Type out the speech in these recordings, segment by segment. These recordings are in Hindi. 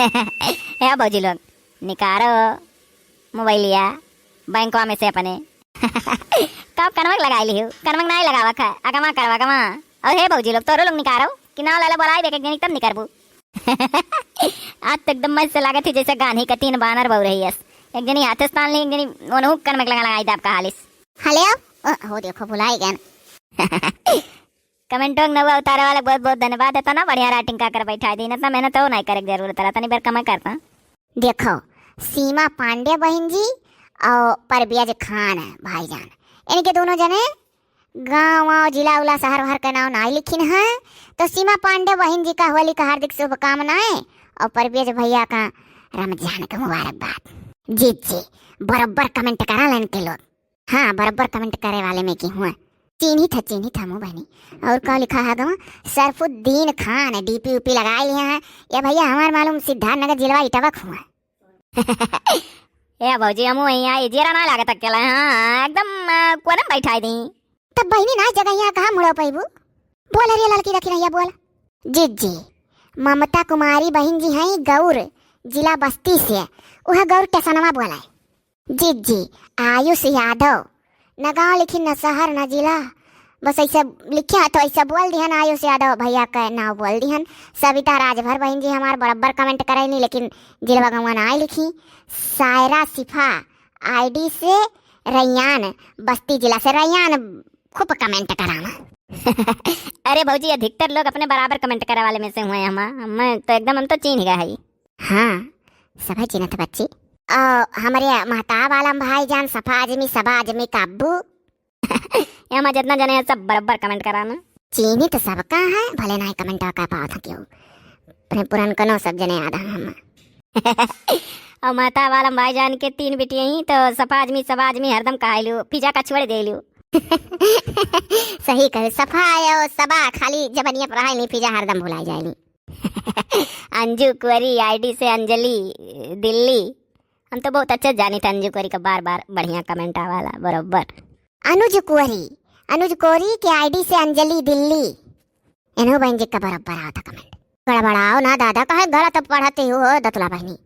है भौजी लोग निकारो मोबाइलिया बैंकवा में से अपने कब कनवक लगा ली हूँ कनवक नहीं लगावा खा अगमा करवा गमा। और हे भौजी लोग तोरो लोग निकारो कि ना लाला बोलाई देखे जनी तब निकरबू। आज तो एकदम मस्त लागत थी जैसे गांधी का 3 बानर बहु रही है। एक जनी हाथस्तान ली एक जनी ओनहु कनवक लगाई दा आपका हालिस हले हो देखो भुलाई गए। कमेंटों में नवा उतारे वाले बहुत बहुत धन्यवाद है। तो ना बढ़िया राइटिंग का कर बैठा दी ना मेहनत तो नहीं करे जरूरत रहा तनी बार कमा करता। देखो सीमा पांडे बहन जी और परबियाज खान है भाईजान, इनके दोनों जने गाँव जिला उला शहर वहर का नाम नहीं लिखिन है। तो सीमा पांडे बहन जी का होली का हार्दिक शुभकामनाएं और परबियाज भैया का रमजान का मुबारकबाद। जी जी बराबर कमेंट करा लेन के लोग। हाँ बराबर कमेंट करे वाले में की हुआ चीनी था मुँह बहनी। और क्या लिखा है गवा सरफुद्दीन खान डीपी ऊपी लगाए लिए हैं। ये भैया हमारे मालूम सिद्धार्थ नगर जिलवा इटावक हुआ। ए भौजी हम यहाँ जेरा ना लागत अकेला हाँ एकदम कोने बैठाई दी तब बहनी ना जगह यहाँ कहाँ मुड़ो पैबू बोल अरे लड़की रखी रहिया बोल। जी जी ममता कुमारी बहन जी हैं गौर जिला बस्ती से वह गौर टेसनवा बोला है। जी जी आयुष यादव न गाँव लिखी न शहर न जिला बस ऐसा लिखा तो ऐसा बोल दिहन आयुष यादव भैया का नाम बोल दिहन। सविता राजभर बहन जी हमारे बराबर कमेंट करे नहीं लेकिन जिलवा गंवा ना लिखी। सायरा सिफा आईडी से रैयान बस्ती जिला से रैयान खूब कमेंट कराना। अरे भौजी अधिकतर लोग अपने बराबर कमेंट करे वाले में से हुए हम तो एकदम हम तो चीन गए है। हाँ सब चिन्हत बच्ची हमारे महताब आलम भाईजान सफा आजमी सबा आजमी काबू यहाँ जितना जने हैं सब बराबर कमेंट कराना। चीनी तो सबका है भले ना कमेंट का पाओ था क्यों अपने पुरान कनो सब जने याद है हम। और माता वाला भाईजान के 3 बेटियां ही तो सफा आदमी हरदम कहलू पिज्जा का छोड़ दे लू। सही कहे सफा आयो सबा खाली जबनिया पढ़ाई नहीं पिज्जा हरदम भुलाई जाएली। अंजू कुंवरी आईडी से अंजलि दिल्ली हम तो बहुत अच्छे जानी थे अंजू कुंवरी का बार बार बढ़िया कमेंट आवाला बरोबर। अनुज कुंवरी के आईडी से अंजलि दिल्ली इन्हों बहन जी का बराबर आओ था कमेंट गड़बड़ाओ ना दादा कहे गलत तो पढ़ते हो दतुला बहनी।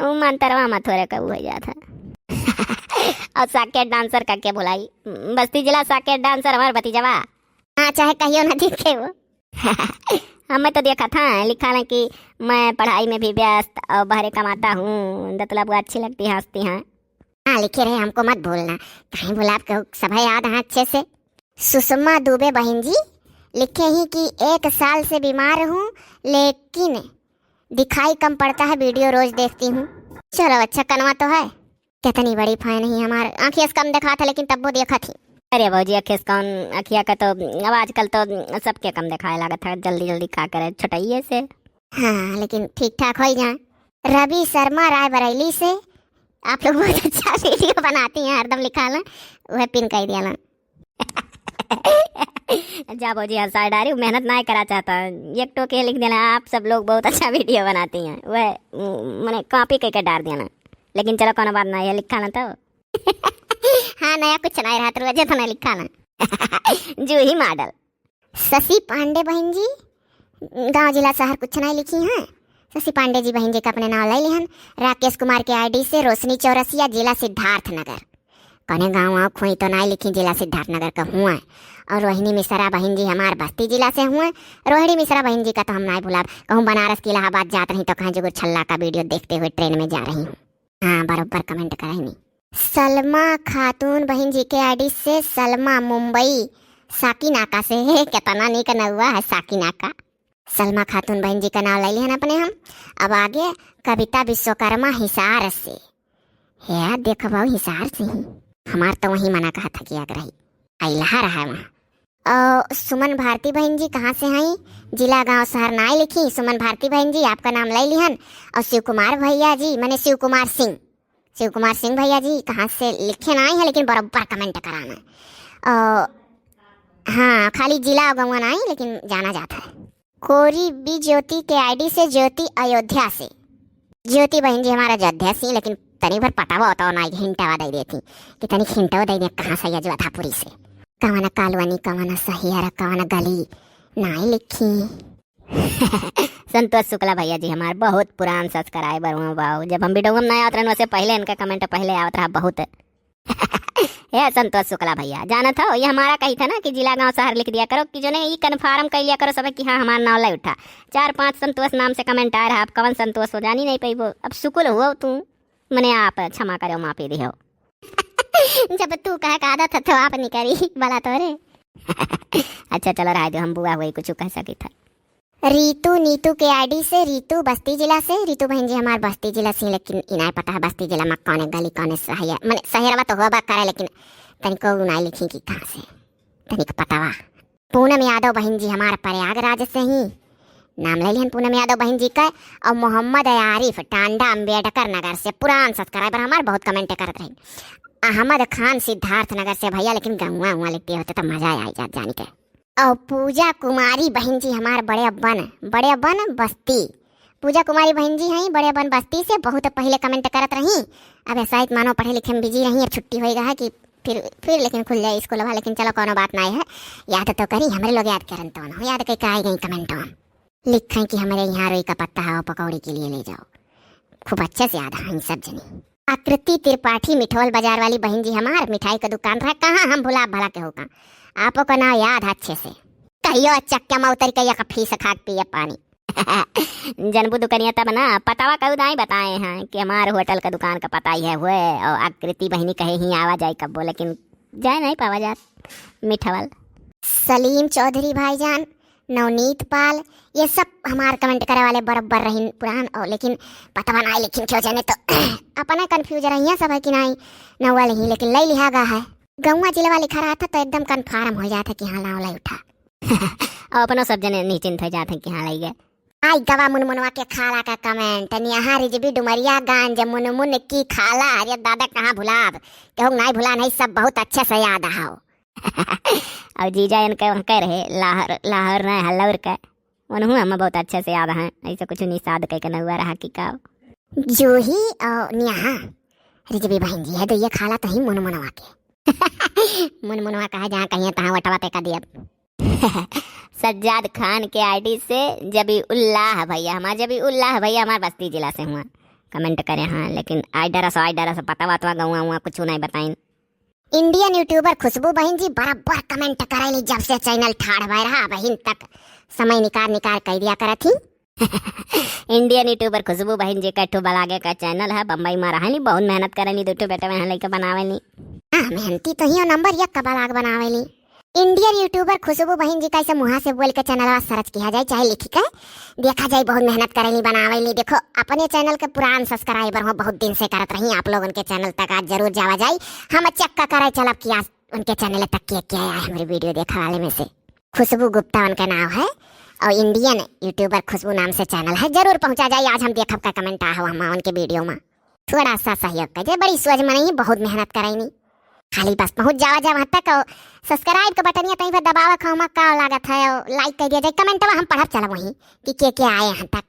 वो मंतरवा मत हो रहा हो जाता। और साकेत डांसर का क्या बुलाई बस्ती जिला साकेत डांसर हमारे भतीजवा। हाँ चाहे कहियो ना दिखे वो। हमें तो देखा था लिखा है कि मैं पढ़ाई में भी व्यस्त और बाहर कमाता हूँ दतुला बुआ अच्छी लगती है हंसती हैं। हाँ लिखे रहे हमको मत भूलना कहीं बोला आपको सब याद है अच्छे से। सुषमा दुबे बहन जी लिखे ही कि 1 साल से बीमार हूँ लेकिन दिखाई कम पड़ता है वीडियो रोज देखती हूँ। चलो अच्छा कनवा तो है कितनी बड़ी फैन ही हमारे आँखिया से कम देखा था लेकिन तब वो देखा थी। अरे भौजी अखिया से कौन अखिया का तो अब आजकल तो सबके कम दिखाए लागत है जल्दी का करे छोटाइए से। हाँ लेकिन ठीक ठाक हो जाए। रवि शर्मा रायबरेली से आप लोग बहुत अच्छा वीडियो बनाती हैं हरदम लिखा ना वह पिन कर दिया ना। जा भौजी हर साइड आ रही मेहनत ना करा चाहता एक टोके लिख देना आप सब लोग बहुत अच्छा वीडियो बनाती हैं वह मैंने कॉपी करके डाल दिया ना लेकिन चलो कोनो बात ना है लिखा ना तो। हाँ नया कुछ नहीं रहा तो वजह तो नहीं लिखा ना। जूही मॉडल शशि पांडे बहन जी गांव जिला शहर कुछ नहीं लिखी हैं। शशि पांडे जी बहन जी का अपने नाम ले लिहन। राकेश कुमार के आईडी से रोशनी चौरसिया जिला सिद्धार्थ नगर कौने गाँव आओ खोई तो नहीं लिखी जिला सिद्धार्थ नगर का हुआ। और रोहिणी मिश्रा बहन जी हमारे बस्ती जिला से हुए। रोहिणी मिश्रा बहन जी का तो हम नहीं भुला कहूँ बनारस की इलाहाबाद जात रही तो कहीं जो छल्ला का वीडियो देखते हुए ट्रेन में जा रही हूँ। हाँ बराबर कमेंट करेंगी। सलमा खातून बहन जी के आईडी से सलमा मुंबई साकीनाका से है कितना नहीं करना हुआ है साकीनाका। सलमा खातून बहन जी का नाम ले लिया अपने हम। अब आगे कविता विश्वकर्मा हिसार से है देखो भाव हिसार से ही हमार तो वही मना कहा था कि अगर अला रहा वहाँ। और सुमन भारती बहन जी कहाँ से हैं जिला गांव शहर नाई लिखी। सुमन भारती बहन जी आपका नाम ले लिहन। और शिव कुमार भैया जी मैंने शिव कुमार सिंह भैया जी कहाँ से लिखे ना है लेकिन बराबर कमेंट कराना। हाँ खाली जिला और गाँव ना लेकिन जाना जाता है। कोरी बी ज्योति के आईडी से ज्योति अयोध्या से ज्योति बहन जी हमारा अयोध्या से लेकिन तनी भर पटावा होता ना हिंटावा दे देती कि तनी हिंटावा दे दे कहाँ से जोधापुरी से कवाना कालवानी कवाना सहियारा कवाना गली नाई लिखी। संतोष शुक्ला भैया जी हमारे बहुत पुरान सब्सक्राइबर हुआ बाबू। जब हम वीडियो में नए आवत रहन वैसे पहले इनका कमेंट पहले आवत रहा बहुत। ये संतोष शुक्ला भैया जाना था ये हमारा कही था ना कि जिला गांव शहर लिख दिया करो कि जो ने ये कन्फर्म कर लिया करो सब कि हाँ हमारा नाम लाई उठा। 4-5 संतोष नाम से कमेंट आ रहा अब कौन संतोष हो जानी नहीं पाई वो। अब शुक्ल हुआ तू मने आप क्षमा करो माफी दियो। जब तू कह का आदत तो आप नहीं करी भला तोरे। अच्छा चलो रहा दो हम बुआ हुई कुछ कह सकी था। रीतू नीतू के आईडी से रीतू बस्ती जिला से। रीतू बहन जी हमारे बस्ती जिला से लेकिन इनाय पता है बस्ती जिला में कौन गली कौन सही मैंने शहरवा तो होबा करे लेकिन तनिको उनाई लिखी की कहाँ से तनिक पतावा। पूनम यादव बहन जी हमारे प्रयागराज से ही नाम ले लिहन पूनम यादव बहन जी का। और मोहम्मद आरिफ टांडा अम्बेडकर नगर से पुरान सब्सक्राइबर हमारे बहुत कमेंट करते रहे। अहमद खान सिद्धार्थ नगर से भैया लेकिन गंवा उआ लिखते होते तो मजा आई जात जानी के। और पूजा कुमारी बहन जी हमारे बड़े अब्बन बस्ती। पूजा कुमारी बहन जी हैं बड़े अब्बन बस्ती से बहुत पहले कमेंट करत रही। अब शायद मानो पढ़े लिखे में बिजी रही और छुट्टी हो गया है कि फिर लेकिन खुल जाए स्कूल वाला। लेकिन चलो कोनो बात नहीं है याद तो करी हमरे लोग याद करन तो हो याद कई आई गई कमेंट में लिखें कि हमारे यहाँ रोई का पत्ता है पकौड़ी के लिए ले जाओ। खूब अच्छे से याद है सब जनी। आकृति त्रिपाठी मिठोल बाजार वाली बहन जी हमार मिठाई का दुकान रहा कहाँ हम भुला भला के होगा आपो का नाम याद अच्छे से कहियो चक्का में उतर के या फीस खाक पिए पानी। जनबू दुकनिया तब ना पतावा कऊ दाई बताए हैं कि हमारे होटल का दुकान का पता ही है हुए। और आकृति बहनी कहे ही आवा जाए कब बोले लेकिन जाए नहीं पावा जात मिठावल। सलीम चौधरी भाईजान नवनीत पाल ये सब हमारे कमेंट करे वाले बराबर रही पुरान और लेकिन पता नहीं लेकिन क्यों जाने तो अपना कंफ्यूज रही सब है कि नहीं नवा नहीं लेकिन लई लिहागा है गौवा जिला लिखा रहा था तो एकदम कन्फर्म हो जाता कि हाँ नाव लाई उठा। और अपनो सब जने निश्चिंत हो जाते कि हाँ लाई गए। आई गवा मुनमुनवा के खाला का कमेंट यहाँ रिजबी डुमरिया गांज मुनमुन की खाला अरे दादा कहाँ भुलाब कहूँ नहीं भुला नहीं सब बहुत अच्छे से याद आओ। और जीजा इनके वहाँ कह रहे लाहौर न हल्लौर का उन्होंने हमें बहुत अच्छे से याद है ऐसे कुछ निषाद कह के न हुआ रहा कि का जूही और निहा रिजबी बहन जी है तो ये खाला तो ही मुनमुनवा के मुनमुनवा कहा जहाँ कहीं तहाँ वटवा पे का दिया। सज्जाद खान के आईडी से जबी उल्लाह भैया हमारे बस्ती जिला से हुआ कमेंट करे हाँ लेकिन आई डरा से पता वातवा गौआ हुआ कुछ नहीं बताइन। इंडियन यूट्यूबर खुशबू बहन जी बराबर कमेंट करेली जब से चैनल ठाड़ भय रहा बहन तक समय निकाल कह दिया कर थी। इंडियन यूट्यूबर खुशबू बहन जी का बलागे का चैनल है बम्बई में रहा बहुत मेहनत करेनी दो बेटे में लेके बनावेनी। हाँ मेहनती तो ही नंबर 1 का बलाग बनावेली। इंडियन यूट्यूबर खुशबू बहन जी का ऐसे मुहा से बोल के चैनल सर्च किया जाए चाहे लिखी का देखा जाए बहुत मेहनत करेली बनावेली। देखो अपने चैनल के पुरान सब्सक्राइबर हो बहुत दिन से करत रही आप लोग उनके चैनल तक आज जरूर जावा जाए हम चक्का करे चलब कि आज उनके चैनल तक क्या आया हमारी वीडियो देखा वाले में से खुशबू गुप्ता उनका नाम है और इंडियन यूट्यूबर खुशबू नाम से चैनल है जरूर पहुंचा जाए। आज हम देखब का कमेंट आ हम उनके वीडियो में थोड़ा सा सहयोग कर बड़ी सोच में नहीं बहुत मेहनत करेनी खाली बस पहुंच जावा जा वहाँ तक और सब्सक्राइब का बटन या कहीं पर दबावा खाओ का लागत है और लाइक कर दिया जाए कमेंट में हम पढ़ब चला वहीं कि क्या आए यहाँ तक।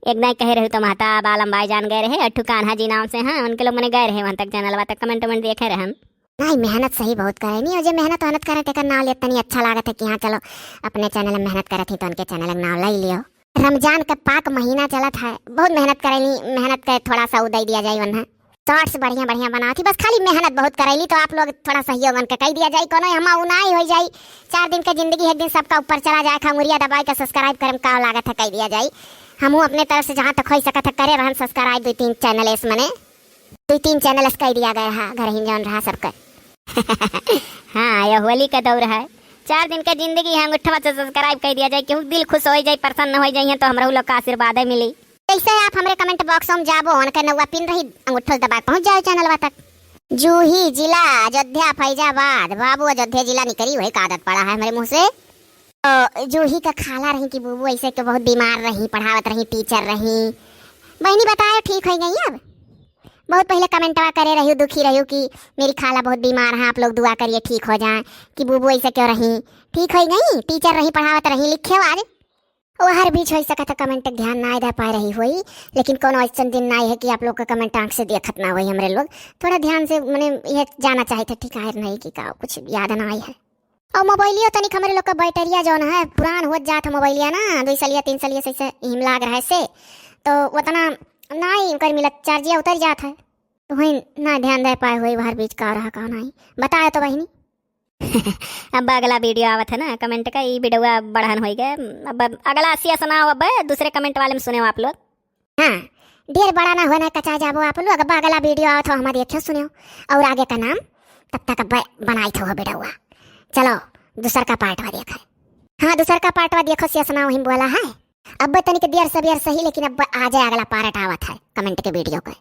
एक दिन कह रहे हो तो महता बालम भाई जान गए रहे अट्ठू कान्हा जी नाम से हैं उनके लोग मैंने गए रहे वहाँ तक चैनल तक कमेंट देखे रहे हम नहीं मेहनत सही बहुत करे नहीं और जो मेहनत करे थे नाव लेता नहीं अच्छा लागत है कि हाँ चलो अपने चैनल में मेहनत करे थी तो उनके चैनल में नाव ले लियो। रमजान का पाक महीना चला था बहुत मेहनत करेली मेहनत कर थोड़ा सा उदय दिया जाए वरना शॉर्ट्स बढ़िया बना थी बस खाली मेहनत बहुत करेली तो आप लोग थोड़ा सहयोग उनका कह दिया जाए कोनो हम उनाई हो जाए 4 दिन का जिंदगी एक दिन सबका ऊपर चला जाए खंगुरिया दबाई का सब्सक्राइब करे का लागत है कह दिया जाए हम अपने तरफ से जहाँ तक हो सकता है करे रहन सब्सक्राइब 2-3 चैनल मने 2-3 चैनल कह दिया गया है घर ही जौन रहा सबका। हाँ यह होली का दौर है 4 दिन का जिंदगी है अंगूठा से सब्सक्राइब कर दिया जाए क्यों दिल खुश हो जाए प्रसन्न हो जाए तो हमरा लोग का आशीर्वाद मिली। ऐसे आप हमारे कमेंट बॉक्स में जाबो उनका नौवा पिन रही अंगूठा दबा पहुंच जाओ चैनल तक। जूही जिला अयोध्या फैजाबाद बाबू अयोध्या जिला निकली वही का आदत पड़ा है हमारे मुंह से। जूही का खाला रही कि बूबू ऐसे के बहुत बीमार रही पढ़ावत रही टीचर रही बहनी बताया ठीक हो गई अब बहुत पहले कमेंटवा करे रही दुखी रही कि मेरी खाला बहुत बीमार है आप लोग दुआ करिए ठीक हो जाए कि बूबू ऐसे क्यों रही ठीक हो गई टीचर रही पढ़ावत रही लिखे आज वो हर बीच हो सकता कमेंट ध्यान ना दे पा रही हुई लेकिन कोनो ऐसा दिन ना है कि आप लोग का कमेंट आंख से देखत ना हुई हमारे लोग थोड़ा ध्यान से मैंने यह जाना चाहिए था ठीक है नहीं कि का कुछ याद ना आई है और मोबाइलियो तनिक हमरे लोग का बैटरिया जौन है पुरान हो जात है मोबाइलिया ना 2 सालिया 3 सालिया से हिम लाग रहा है से तो उतना नहीं कर मिलत चार्जिया उतर जात है तो वही ना ध्यान दे पाए हुई बाहर बीच का रहा का नहीं बताया तो बहनी। अब अगला वीडियो आवत है ना कमेंट का ई वीडियो बढ़ान हो गए। अब अगला आसिया सुनाओ अब दूसरे कमेंट वाले में सुने आप लोग। हाँ ढेर बड़ा ना होना कचा जाबो आप लोग अब अगला वीडियो आवत हो हमारे देखियो सुनियो और आगे का नाम तब तक बनाई थो वीडियो। चलो दूसर का पार्टवा देखा। हाँ दूसर का पार्टवा देखो सिया सुनाओ हिम बोला है अब तनिक देर सबेर सही लेकिन अब आ जाए अगला पार्ट आवत है कमेंट के वीडियो का।